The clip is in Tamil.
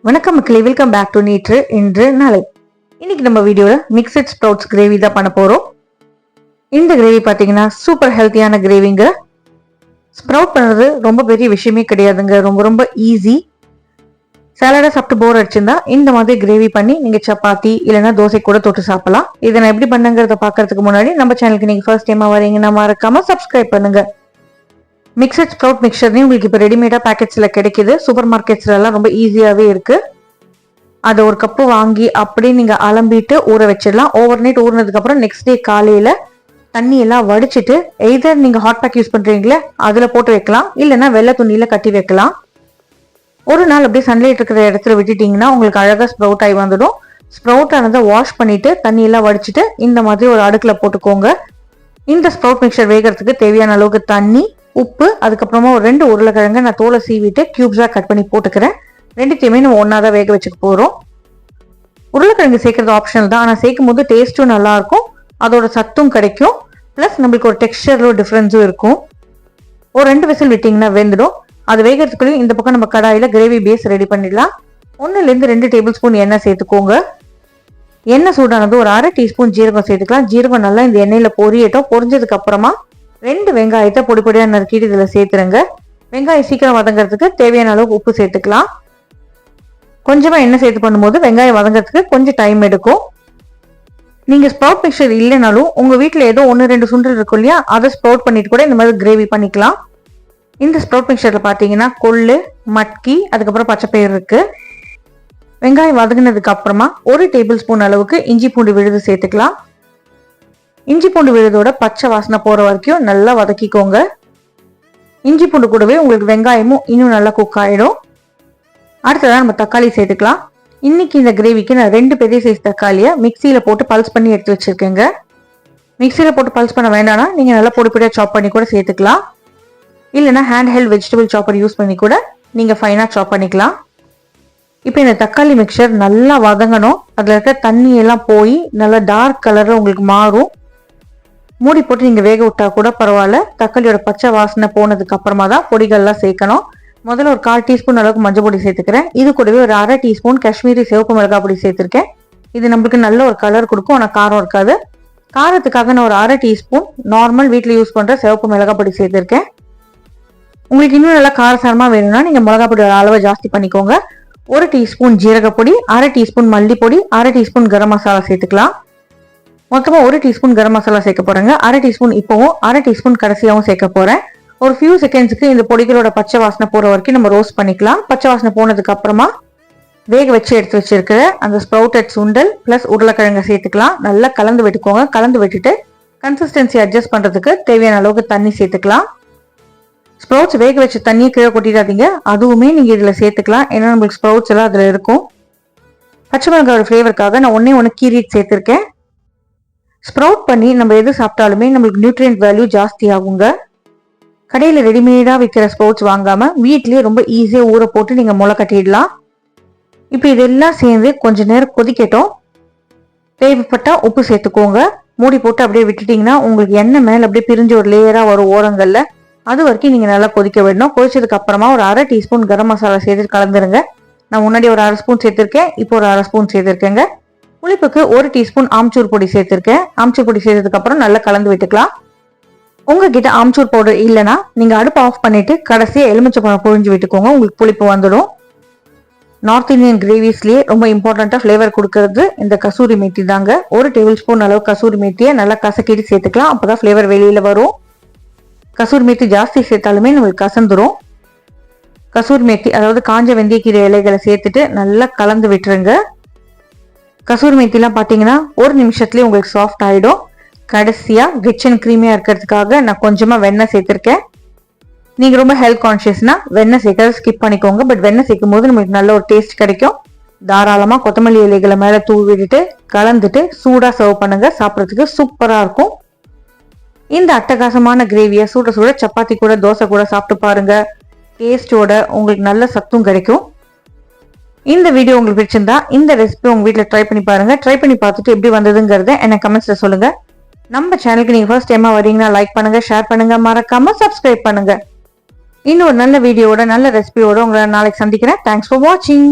வணக்கம் மக்களே, வெல்கம் பேக் டு நேற்று இன்று நாளை. இன்னைக்கு நம்ம வீடியோல மிக்சட் ஸ்ப்ரவுட்ஸ் கிரேவி தான் பண்ண போறோம். இந்த கிரேவி பாத்தீங்கன்னா சூப்பர் ஹெல்த்தியான கிரேவிங்க. ஸ்ப்ரவுட் பண்றது ரொம்ப பெரிய விஷயமே கிடையாதுங்க, ரொம்ப ரொம்ப ஈஸி. சாலடா சாப்பிட்டு போர் அடிச்சிருந்தா இந்த மாதிரி கிரேவி பண்ணி நீங்க சப்பாத்தி இல்லைன்னா தோசை கூட தொட்டு சாப்பிடலாம். இதை நான் எப்படி பண்ணுங்கிறத பாக்குறதுக்கு முன்னாடி நம்ம சேனலுக்கு நீங்க ஃபர்ஸ்ட் டைமா வரீங்கன்னா மறக்காம சப்ஸ்கிரைப் பண்ணுங்க. மிக்சட் ஸ்ப்ரவுட் மிக்சர்னே உங்களுக்கு இப்போ ரெடிமேடா பேக்கெட்ஸ்ல கிடைக்குது. சூப்பர் மார்க்கெட்ஸ்ல எல்லாம் ரொம்ப ஈஸியாவே இருக்கு. அதை ஒரு கப்பு வாங்கி அப்படியே நீங்க அலம்பிட்டு ஊற வச்சிடலாம். ஓவர் நைட் ஊறினதுக்கு அப்புறம் நெக்ஸ்ட் டே காலையில தண்ணி எல்லாம் வடிச்சிட்டு எய்தர் நீங்க ஹாட் பேக் யூஸ் பண்றீங்களே அதுல போட்டு வைக்கலாம், இல்லைன்னா வெள்ளை துணியில கட்டி வைக்கலாம். ஒரு நாள் அப்படியே சன்லைட் இருக்கிற இடத்துல விட்டுட்டீங்கன்னா உங்களுக்கு அழகா ஸ்ப்ரவுட் ஆகி வந்துடும். ஸ்ப்ரவுட் ஆனதை வாஷ் பண்ணிட்டு தண்ணி எல்லாம் வடிச்சிட்டு இந்த மாதிரி ஒரு அடுக்குல போட்டுக்கோங்க. இந்த ஸ்ப்ரவுட் மிக்சர் வேகிறதுக்கு தேவையான அளவுக்கு தண்ணி, உப்பு, அதுக்கப்புறமா ஒரு 2 உருளைக்கிழங்கு நான் தோலை சீவிட்டு கியூப்ஸா கட் பண்ணி போட்டுக்கிறேன். ரெண்டுத்தையுமே நம்ம ஒன்னாதான் வேக வச்சுக்க போறோம். உருளைக்கிழங்கு சேர்க்கறது ஆப்ஷனல் தான், ஆனால் சேர்க்கும் போது டேஸ்ட்டும் நல்லா இருக்கும், அதோட சத்தும் கிடைக்கும், பிளஸ் நம்மளுக்கு ஒரு டெக்ஸ்டர்ல டிஃபரன்ஸும் இருக்கும். ஒரு 2 விசில் விட்டீங்கன்னா வெந்துடும். அது வேகிறதுக்குள்ளேயும் இந்த பக்கம் நம்ம கடாயில கிரேவி பேஸ் ரெடி பண்ணிடலாம். 1-2 டேபிள் ஸ்பூன் எண்ணெய் சேர்த்துக்கோங்க. எண்ணெய் சூடானது ஒரு 1/2 டீஸ்பூன் ஜீரகம் சேர்த்துக்கலாம். ஜீரகம் நல்லா இந்த எண்ணெயில பொரியட்டும். பொரிஞ்சதுக்கு அப்புறமா 2 வெங்காயத்தை பொடி பொடியா நறுக்கிட்டு இதுல சேர்த்துருங்க. வெங்காயம் சீக்கிரம் வதங்கிறதுக்கு தேவையான அளவுக்கு உப்பு சேர்த்துக்கலாம். கொஞ்சமா எண்ணெய் சேர்த்து பண்ணும்போது வெங்காயம் வதங்கிறதுக்கு கொஞ்சம் டைம் எடுக்கும். நீங்க ஸ்ப்ரவுட் மிக்சர் இல்லைனாலும் உங்க வீட்டுல ஏதோ 1-2 சுண்டல் இருக்கும் இல்லையா, அதை ஸ்ப்ரவுட் பண்ணிட்டு கூட இந்த மாதிரி கிரேவி பண்ணிக்கலாம். இந்த ஸ்ப்ரவுட் மிக்சர்ல பாத்தீங்கன்னா கொள்ளு, மட்கி, அதுக்கப்புறம் பச்சைப்பயிறு இருக்கு. வெங்காயம் வதங்கினதுக்கு அப்புறமா 1 டேபிள் ஸ்பூன் அளவுக்கு இஞ்சி பூண்டு விழுது சேர்த்துக்கலாம். இஞ்சி பூண்டு விழுதோட பச்சை வாசனை போற வரைக்கும் நல்லா வதக்கிக்கோங்க. இஞ்சி பூண்டு கூடவே உங்களுக்கு வெங்காயமும் இன்னும் நல்லா குக் ஆயிடும். அடுத்ததான் நம்ம தக்காளி சேர்த்துக்கலாம். இன்னைக்கு இந்த கிரேவிக்கு நான் 2 பெரிய சைஸ் தக்காளியை மிக்சியில போட்டு பல்ஸ் பண்ணி எடுத்து வச்சிருக்கேங்க. மிக்சியில போட்டு பல்ஸ் பண்ண வேண்டாம்னா நீங்க நல்லா பொடி பொடியா சாப் பண்ணி கூட சேர்த்துக்கலாம், இல்லைன்னா hand held vegetable chopper use பண்ணி கூட நீங்க ஃபைனா சாப் பண்ணிக்கலாம். இப்போ இந்த தக்காளி மிக்சர் நல்லா வதங்கணும். அதுல இருக்க தண்ணி எல்லாம் போய் நல்லா டார்க் கலர்ல உங்களுக்கு மாறும். மூடி போட்டு நீங்க வேக விட்டா கூட பரவாயில்ல. தக்காளியோட பச்சை வாசனை போனதுக்கு அப்புறமா தான் பொடிகள்லாம் சேர்க்கணும். முதல்ல ஒரு 1/4 டீஸ்பூன் அளவுக்கு மஞ்சள் பொடி சேர்த்துக்கிறேன். இது கூடவே ஒரு 1/2 டீஸ்பூன் காஷ்மீரி சிவப்பு மிளகாய் பொடி சேர்த்திருக்கேன். இது நம்மளுக்கு நல்ல ஒரு கலர் கொடுக்கும், ஆனால் காரம் இருக்காது. காரத்துக்காக நான் ஒரு 1/2 டீஸ்பூன் நார்மல் வீட்டில் யூஸ் பண்ற சிவப்பு மிளகாய் பொடி சேர்த்திருக்கேன். உங்களுக்கு இன்னும் நல்லா காரசாரமா வேணும்னா நீங்க மிளகாய் பொடியோட அளவை ஜாஸ்தி பண்ணிக்கோங்க. 1 teaspoon ஜீரகப்பொடி, 1/2 teaspoon மல்லிப்பொடி, 1/2 teaspoon garam masala சேர்த்துக்கலாம். மொத்தமா 1 டீஸ்பூன் கரம் மசாலா சேர்க்க போறேங்க. 1/2 டீஸ்பூன் இப்பவும் 1/2 டீஸ்பூன் கடைசியாவும் சேர்க்க போறேன். ஒரு ஃபியூ செகண்ட்ஸ்க்கு இந்த பொடிகளோட பச்சை வாசனை போற வரைக்கும் நம்ம ரோஸ்ட் பண்ணிக்கலாம். பச்சை வாசனை போனதுக்கு அப்புறமா வேக வச்சு எடுத்து வச்சிருக்கிற அந்த ஸ்ப்ரவுட்டட் சுண்டல் பிளஸ் உருளைக்கிழங்கை சேர்த்துக்கலாம். நல்லா கலந்து விட்டுக்கோங்க. கலந்து விட்டுட்டு கன்சிஸ்டன்சி அட்ஜஸ்ட் பண்றதுக்கு தேவையான அளவுக்கு தண்ணி சேர்த்துக்கலாம். ஸ்ப்ரவுட்ஸ் வேக வச்ச தண்ணியை கீழே கொட்டிடாதீங்க, அதுவுமே நீங்க இதுல சேர்த்துக்கலாம், ஏன்னா நம்மளுக்கு ஸ்ப்ரவுட்ஸ் எல்லாம் அதுல இருக்கும். பச்சை மிளகாயோட ஃபிளேவருக்காக நான் 1 கீரிட் சேர்த்திருக்கேன். ஸ்ப்ரவுட் பண்ணி நம்ம எது சாப்பிட்டாலுமே நம்மளுக்கு நியூட்ரியன்ட் வேல்யூ ஜாஸ்தி ஆகுங்க. கடையில் ரெடிமேடா விற்கிற ஸ்ப்ரவுட்ஸ் வாங்காம வீட்லயே ரொம்ப ஈஸியா ஊற போட்டு நீங்க முளை கட்டிடலாம். இப்போ இதெல்லாம் சேர்ந்து கொஞ்ச நேரம் கொதிக்கட்டும். தேவைப்பட்டா உப்பு சேர்த்துக்கோங்க. மூடி போட்டு அப்படியே விட்டுட்டீங்கன்னா உங்களுக்கு எண்ணெய் மேல அப்படியே பிரிஞ்சு ஒரு லேயரா வரும் ஓரங்கள்ல. அது வரைக்கும் நீங்க நல்லா கொதிக்க விடணும். கொதிச்சதுக்கு அப்புறமா ஒரு 1/2 டீஸ்பூன் கரம் மசாலா சேர்த்து கலந்துருங்க. நான் முன்னாடி ஒரு 1/2 ஸ்பூன் சேர்த்திருக்கேன், இப்போ ஒரு 1/2 ஸ்பூன் சேர்த்திருக்கேங்க. புளிப்புக்கு 1 டீஸ்பூன் ஆம்ச்சூர் பொடி சேர்த்திருக்கேன். ஆம்ச்சூர் பொடி சேர்த்ததுக்கு அப்புறம் நல்லா கலந்து விட்டுக்கலாம். உங்ககிட்ட ஆம்ச்சூர் பவுடர் இல்லைன்னா நீங்க அடுப்பு ஆஃப் பண்ணிட்டு கடைசியா எலுமிச்சப்பழம் புழிஞ்சு விட்டுக்கோங்க, உங்களுக்கு புளிப்பு வந்துடும். நார்த் இந்தியன் கிரேவிஸ்லயே ரொம்ப இம்பார்ட்டண்டா ஃபிளேவர் கொடுக்கறது இந்த கசூரி மேத்தி தாங்க. 1 டேபிள் ஸ்பூன் அளவு கசூரி மேத்தியை நல்லா கசக்கிட்டு சேர்த்துக்கலாம், அப்பதான் ஃபிளேவர் வெளியில வரும். கசூரி மேத்தி ஜாஸ்தி சேர்த்தாலுமே நம்மளுக்கு கசந்துரும். கசூரி மேத்தி அதாவது காஞ்ச வெந்தயக்கீரை இலைகளை சேர்த்துட்டு நல்லா கலந்து விட்டுருங்க. கசூரி மேத்திலாம் பாத்தீங்கன்னா 1 நிமிஷத்துலயே உங்களுக்கு சாஃப்ட் ஆயிடும். கடைசியா ரிச் அண்ட் கிரீமியா இருக்கிறதுக்காக நான் கொஞ்சமா வெண்ணெய் சேர்த்திருக்கேன். நீங்க ரொம்ப ஹெல்த் கான்சியஸ்னா வெண்ணெய் சேர்க்கறத ஸ்கிப் பண்ணிக்கோங்க. பட் வெண்ணெய் சேர்க்கும் போது நமக்கு நல்ல ஒரு டேஸ்ட் கிடைக்கும். தாராளமா கொத்தமல்லி இலைகளை மேல தூவி விட்டுட்டு கலந்துட்டு சூடா சர்வ் பண்ணுங்க. சாப்பிட்றதுக்கு சூப்பரா இருக்கும். இந்த அட்டகாசமான கிரேவியை சுட சுட சப்பாத்தி கூட தோசை கூட சாப்பிட்டு பாருங்க. டேஸ்டோட உங்களுக்கு நல்ல சத்தும் கிடைக்கும். இந்த வீடியோ உங்களுக்கு பிடிச்சிருந்தா இந்த ரெசிபி உங்க வீட்டில் ட்ரை பண்ணி பாருங்க. ட்ரை பண்ணி பார்த்துட்டு எப்படி வந்ததுங்கிறத எனக்கு கமெண்ட்ஸ்ல சொல்லுங்க. நம்ம சேனலுக்கு நீங்க ஃபர்ஸ்ட் டைமா வரீங்கன்னா லைக் பண்ணுங்க, ஷேர் பண்ணுங்க, மறக்காம சப்ஸ்கிரைப் பண்ணுங்க. இன்னொரு நல்ல வீடியோட நல்ல ரெசிபியோட உங்களை நாளைக்கு சந்திக்கிறேன். தேங்க்ஸ் ஃபார் வாட்சிங்.